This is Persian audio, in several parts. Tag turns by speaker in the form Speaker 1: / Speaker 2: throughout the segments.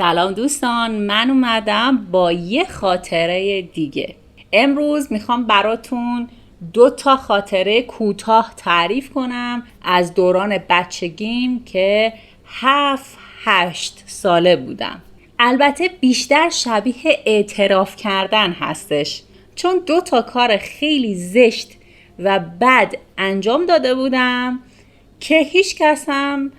Speaker 1: سلام دوستان، من اومدم با یه خاطره دیگه. امروز میخوام براتون 2 خاطره کوتاه تعریف کنم از دوران بچگیم که 7-8 ساله بودم. البته بیشتر شبیه اعتراف کردن هستش، چون 2 کار خیلی زشت و بد انجام داده بودم که هیچ کس هم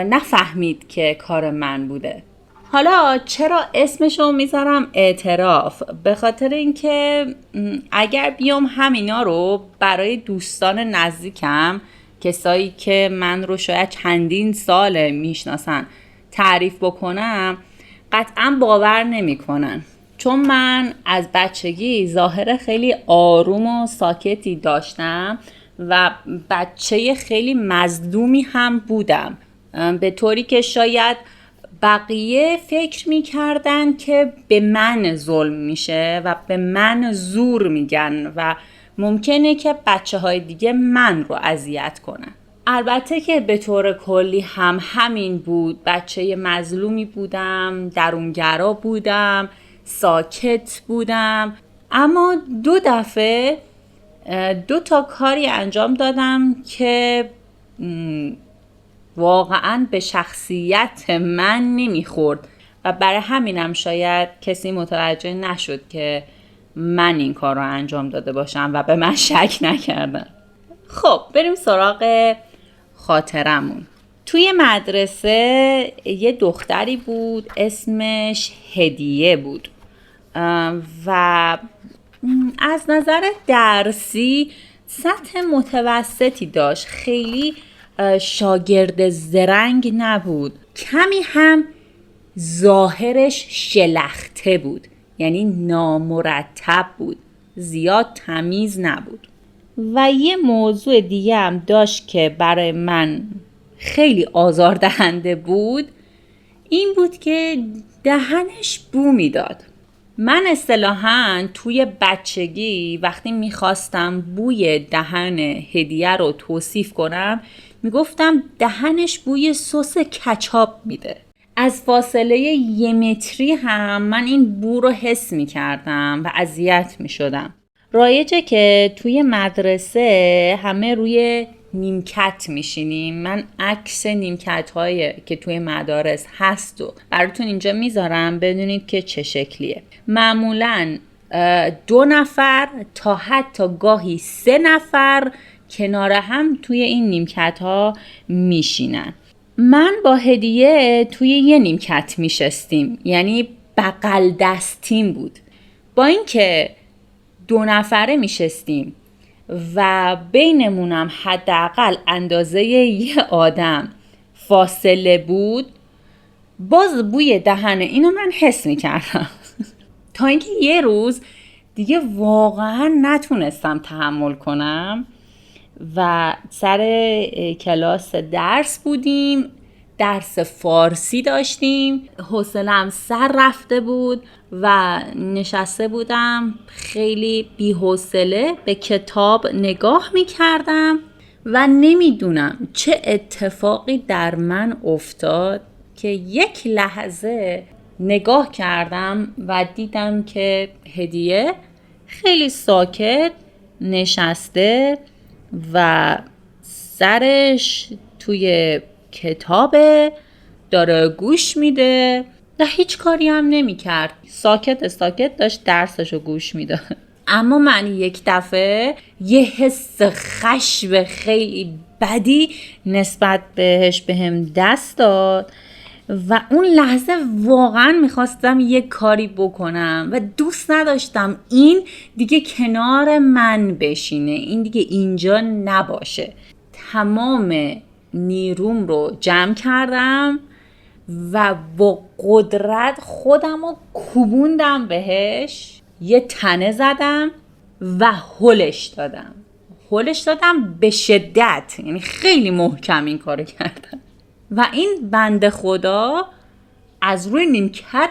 Speaker 1: نفهمید که کار من بوده. حالا چرا اسمشو میذارم اعتراف؟ به خاطر اینکه اگر بیام همینا رو برای دوستان نزدیکم، کسایی که من رو شاید چندین ساله میشناسن، تعریف بکنم، قطعا باور نمیکنن، چون من از بچگی ظاهر خیلی آروم و ساکتی داشتم و بچه خیلی مظلومی هم بودم، به طوری که شاید بقیه فکر میکردن که به من ظلم میشه و به من زور میگن و ممکنه که بچه های دیگه من رو اذیت کنن. البته که به طور کلی هم همین بود. بچه مظلومی بودم، درونگرا بودم، ساکت بودم. اما 2 دفعه 2 کاری انجام دادم که واقعاً به شخصیت من نمیخورد و برای همینم شاید کسی متوجه نشد که من این کار رو انجام داده باشم و به من شک نکردن. خب بریم سراغ خاطرمون. توی مدرسه یه دختری بود، اسمش هدیه بود و از نظر درسی سطح متوسطی داشت. خیلی شاگرد زرنگ نبود، کمی هم ظاهرش شلخته بود، یعنی نامرتب بود، زیاد تمیز نبود. و یه موضوع دیگه هم داشت که برای من خیلی آزاردهنده بود، این بود که دهنش بو میداد. من اصطلاحاً توی بچگی وقتی میخواستم بوی دهن هدیه رو توصیف کنم، میگفتم دهنش بوی سس کچاپ میده. از فاصله 1 متری هم من این بو رو حس میکردم و اذیت میشدم. رایجه که توی مدرسه همه روی نیمکت میشینیم. من عکس نیمکت هایی که توی مدارس هست و براتون اینجا میذارم بدونید که چه شکلیه. معمولاً 2 نفر تا حتی گاهی 3 نفر کنار هم توی این نیمکت ها میشینن. من با هدیه توی یه نیمکت میشستیم، یعنی بغل دستیم بود. با اینکه 2 نفره میشستیم و بینمونم حداقل اندازه یه آدم فاصله بود، باز بوی دهن اینو من حس میکردم. تا اینکه یه روز دیگه واقعا نتونستم تحمل کنم و سر کلاس درس بودیم، درس فارسی داشتیم، حوصله‌ام سر رفته بود و نشسته بودم خیلی بی‌حوصله به کتاب نگاه می‌کردم و نمیدونم چه اتفاقی در من افتاد که یک لحظه نگاه کردم و دیدم که هدیه خیلی ساکت نشسته و سرش توی کتابه، داره گوش میده و هیچ کاری هم نمی کرد. ساکت داشت درسشو گوش میده. اما من یک دفعه یه حس خشم خیلی بدی نسبت بهش بهم دست داد و اون لحظه واقعا میخواستم یه کاری بکنم و دوست نداشتم این دیگه کنار من بشینه، این دیگه اینجا نباشه. تمام نیروم رو جمع کردم و با قدرت خودم رو کوبوندم بهش، یه تنه زدم و هلش دادم به شدت، یعنی خیلی محکم این کارو کردم و این بنده خدا از روی نیمکت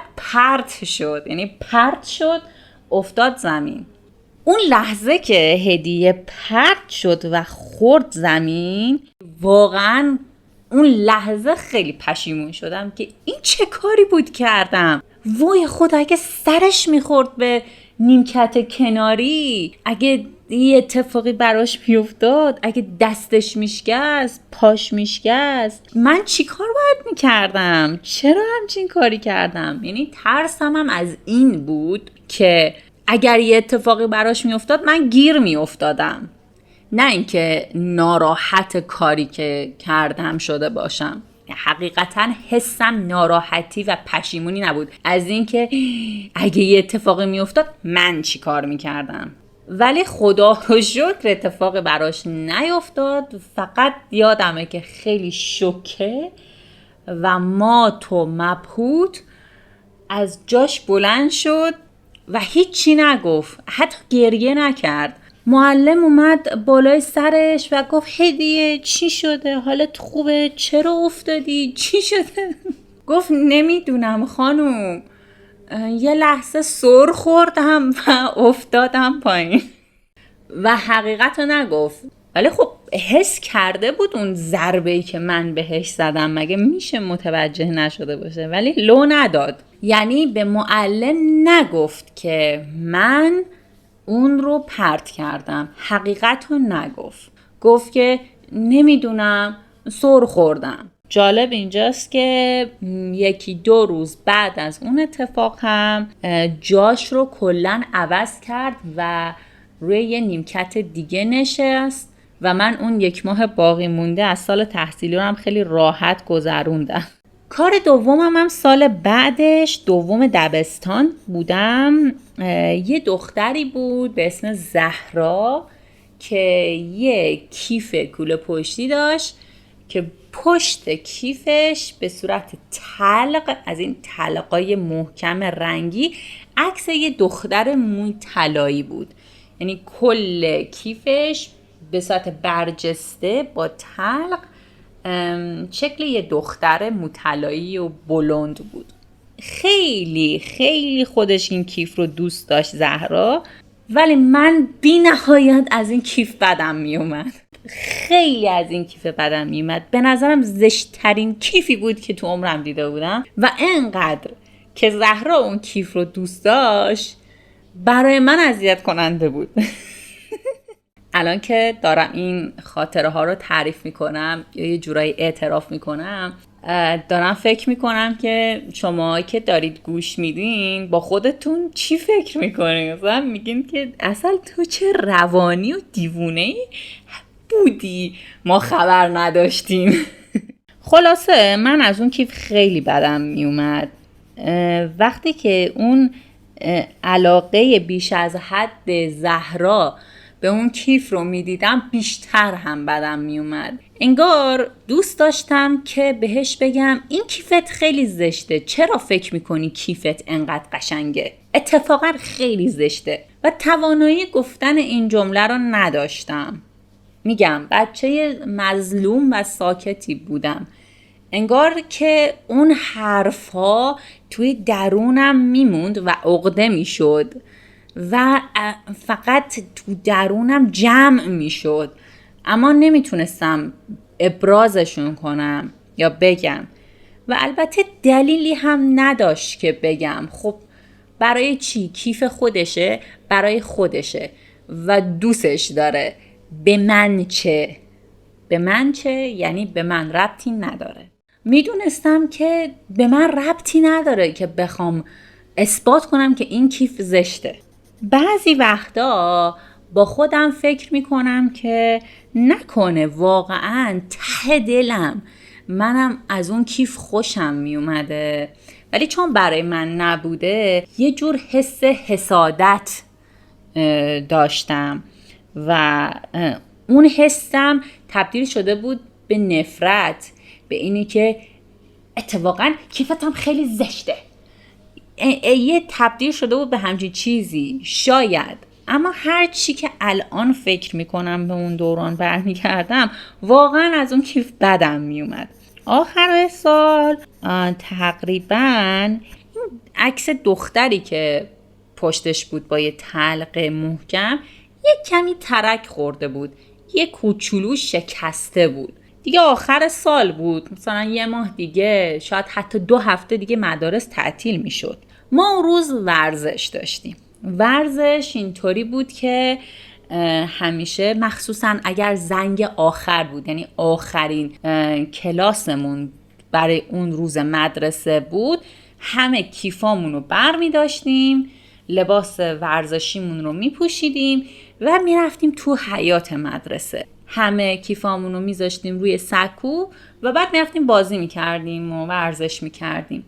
Speaker 1: پرت شد، افتاد زمین. اون لحظه که هدیه پرت شد و خورد زمین، واقعا اون لحظه خیلی پشیمون شدم که این چه کاری بود کردم. وای خدا، اگه سرش میخورد به نیمکت کناری، اگه یه اتفاقی براش میافتاد، اگه دستش میشکست، پاش میشکست، من چی کار باید میکردم؟ چرا همچین کاری کردم؟ یعنی ترسم هم از این بود که اگر یه اتفاقی براش میافتاد من گیر میافتادم، نه اینکه ناراحت کاری که کردم شده باشم. حقیقتا حسم ناراحتی و پشیمونی نبود از اینکه اگه یه اتفاقی میافتاد من چی کار میکردم. ولی خدا رو شکر اتفاقی براش نیفتاد. فقط یادمه که خیلی شوکه و مات و مبهوت از جاش بلند شد و هیچی نگفت، حتی گریه نکرد. معلم اومد بالای سرش و گفت هدیه چی شده؟ حالت خوبه؟ چرا افتادی؟ چی شده؟ گفت نمیدونم خانوم، یه لحظه سر خوردم و افتادم پایین. و حقیقت رو نگفت، ولی خب حس کرده بود اون ضربه‌ای که من بهش زدم مگه میشه متوجه نشده باشه، ولی لو نداد. یعنی به معلم نگفت که من اون رو پرت کردم، حقیقت رو نگفت، گفت که نمیدونم سر خوردم. جالب اینجاست که 1-2 روز بعد از اون اتفاق هم جاش رو کلن عوض کرد و روی یه نیمکت دیگه نشست و من اون 1 ماه باقی مونده از سال تحصیلی رو هم خیلی راحت گذروندم. کار دومم هم سال بعدش، دوم دبستان بودم. یه دختری بود به اسم زهرا که یه کیف کوله پشتی داشت که پشت کیفش به صورت تلق، از این تلقای محکم رنگی، عکس یه دختر موی طلایی بود. یعنی کل کیفش به صورت برجسته با تلق شکل یه دختر مطلعی و بلند بود. خیلی خیلی خودش این کیف رو دوست داشت زهرا، ولی من بی نهایت از این کیف بدم می اومد. خیلی از این کیف بدم می اومد. به نظرم زشت‌ترین کیفی بود که تو عمرم دیده بودم و انقدر که زهرا اون کیف رو دوست داشت برای من اذیت کننده بود. الان که دارم این خاطره ها رو تعریف میکنم یا یه جورایی اعتراف میکنم، دارم فکر میکنم که شما که دارید گوش میدین با خودتون چی فکر میکنین؟ مثلا میگین که اصلا تو چه روانی و دیوونه‌ای بودی ما خبر نداشتیم. خلاصه من از اون کیف خیلی بدم میومد. وقتی که اون علاقه بیش از حد زهرا به اون کیف رو میدیدم بیشتر هم بدم میومد. انگار دوست داشتم که بهش بگم این کیفت خیلی زشته، چرا فکر میکنی کیفت انقدر قشنگه؟ اتفاقا خیلی زشته. و توانایی گفتن این جمله رو نداشتم. میگم بچه مظلوم و ساکتی بودم. انگار که اون حرفا توی درونم میموند و عقده میشد و فقط تو درونم جمع میشد، اما نمیتونستم ابرازشون کنم یا بگم. و البته دلیلی هم نداشت که بگم. خب برای چی؟ کیف خودشه، برای خودشه و دوستش داره. به من چه؟ به من چه؟ یعنی به من ربطی نداره. میدونستم که به من ربطی نداره که بخوام اثبات کنم که این کیف زشته. بعضی وقتا با خودم فکر میکنم که نکنه واقعا ته دلم منم از اون کیف خوشم میومده، ولی چون برای من نبوده یه جور حس حسادت داشتم و اون حسم تبدیل شده بود به نفرت، به اینی که اتفاقا کیفتم خیلی زشته. یه تبدیل شده بود به همچین چیزی شاید. اما هر چی که الان فکر میکنم به اون دوران برمیگردم واقعا از اون کیف بدم میومد. آخر سال تقریبا این عکس دختری که پشتش بود با یه تلق محکم یه کمی ترک خورده بود، یه کوچولو شکسته بود. دیگه آخر سال بود، مثلا 1 ماه دیگه، شاید حتی 2 هفته دیگه مدارس تعطیل میشد. ما اون روز ورزش داشتیم. ورزش اینطوری بود که همیشه مخصوصا اگر زنگ آخر بود، یعنی آخرین کلاسمون برای اون روز مدرسه بود، همه کیفامون رو بر می داشتیم، لباس ورزشیمون رو می پوشیدیم و می رفتیم تو حیاط مدرسه. همه کیفامون رو می ذاشتیم روی سکو و بعد می رفتیم بازی می کردیم و ورزش می کردیم.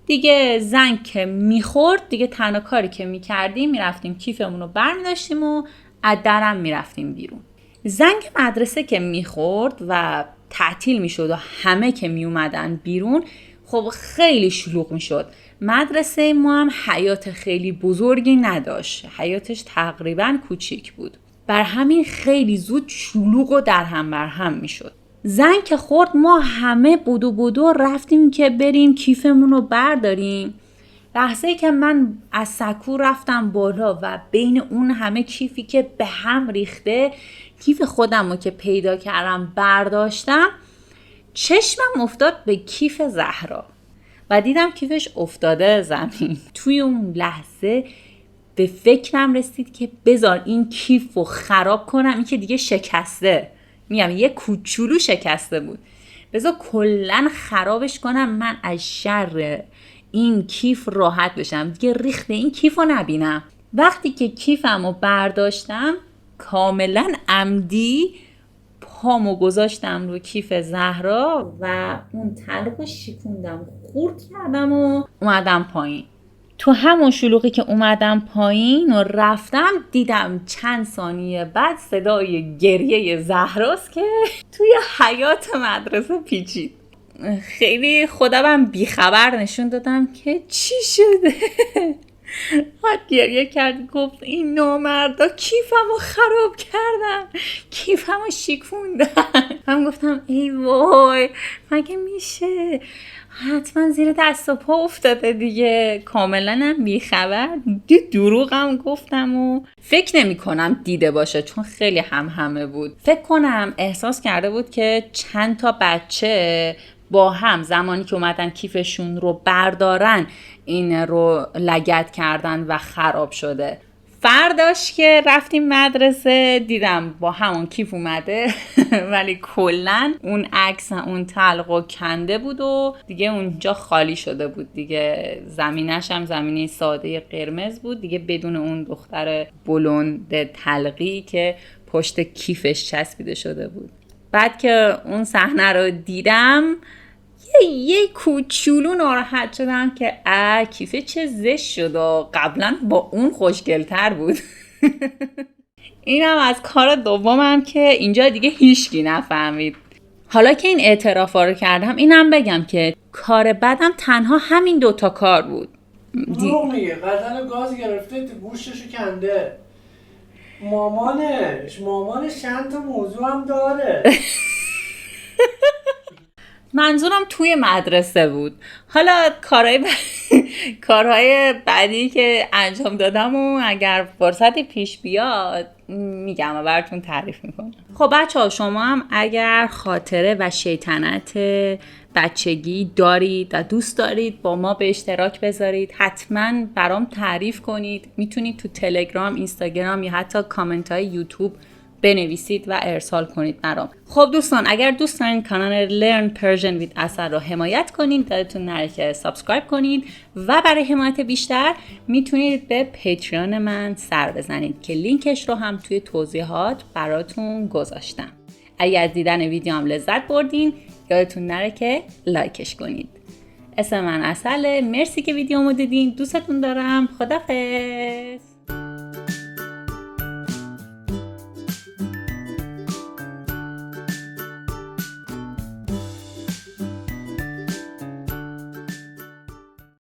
Speaker 1: دیگه زنگ که می خورد، دیگه تنها کاری که می کردیم می رفتیم کیفمون رو بر می داشتیم و از درم می رفتیم بیرون. زنگ مدرسه که می خورد و تعطیل می شد و همه که می اومدن بیرون، خب خیلی شلوغ می شد. مدرسه ما هم حیاط خیلی بزرگی نداشت، حیاطش تقریبا کوچیک بود، بر همین خیلی زود شلوغ و در هم بر هم می شد. زنگ که خورد ما همه بدو رفتیم که بریم کیفمون رو برداریم. لحظه‌ای که من از سکو رفتم بالا و بین اون همه کیفی که به هم ریخته، کیف خودم رو که پیدا کردم برداشتم، چشمم افتاد به کیف زهرا و دیدم کیفش افتاده زمین. توی اون لحظه به فکرم رسید که بذار این کیف رو خراب کنم، این که دیگه شکسته، میگم یه کوچولو شکسته بود، بذار کلن خرابش کنم، من از شر این کیف راحت بشم، دیگه ریخت این کیف رو نبینم. وقتی که کیفم رو برداشتم، کاملا عمدی پامو گذاشتم رو کیف زهرا و اون تلق رو شکوندم، خورد کردم و اومدم پایین. تو همون شلوغی که اومدم پایین و رفتم، دیدم چند ثانیه بعد صدای گریه زهراست که توی حیاط مدرسه پیچید. خیلی خودم بیخبر نشون دادم که چی شده. بعد گریه کرد، گفت این نامردا کیفمو خراب کردن، کیفمو شکوندن. من گفتم ای وای مگه میشه، حتما زیر دست و پا افتاده دیگه. کاملا هم بیخبر، دروغم گفتم و فکر نمی کنم دیده باشه چون خیلی همه بود. فکر کنم احساس کرده بود که چند تا بچه با هم زمانی که اومدن کیفشون رو بردارن این رو لگد کردن و خراب شده. فرداش که رفتیم مدرسه دیدم با همون کیف اومده ولی کلن اون عکس اون تلق کنده بود و دیگه اونجا خالی شده بود دیگه. زمینش هم زمینه ساده قرمز بود دیگه، بدون اون دختر بلوند تلقی که پشت کیفش چسبیده شده بود. بعد که اون صحنه رو دیدم یه کوچولو ناراحت شدم که کیفه چه زشت شد و قبلا با اون خوشگل‌تر بود. اینم از کار دومم که اینجا دیگه هیچکی نفهمید. حالا که این اعترافا رو کردم اینم بگم که کار بدم تنها همین 2 کار بود.
Speaker 2: دروغ میگه، قطعا گاز گرفته گوشتشو کنده. مامانش چند تا موضوع هم داره.
Speaker 1: منظورم توی مدرسه بود. حالا کارهای بعدی که انجام دادم و اگر فرصتی پیش بیاد میگم و براتون تعریف میکنم. خب بچه‌ها، شما هم اگر خاطره و شیطنت بچگی دارید و دوست دارید با ما به اشتراک بذارید، حتما برام تعریف کنید. میتونید تو تلگرام، اینستاگرام یا حتی کامنت های یوتیوب بنویسید و ارسال کنید برام. خب دوستان، اگر دوست دارین کانال Learn Persian with Asal رو حمایت کنید، یادتون نره که سابسکرایب کنید و برای حمایت بیشتر میتونید به پیتریون من سر بزنید که لینکش رو هم توی توضیحات براتون گذاشتم. اگر از دیدن ویدیو هم لذت بردین، یادتون نره که لایکش کنید. اسم من عسله. مرسی که ویدیومو دیدین. دوستتون دارم. خدافظ.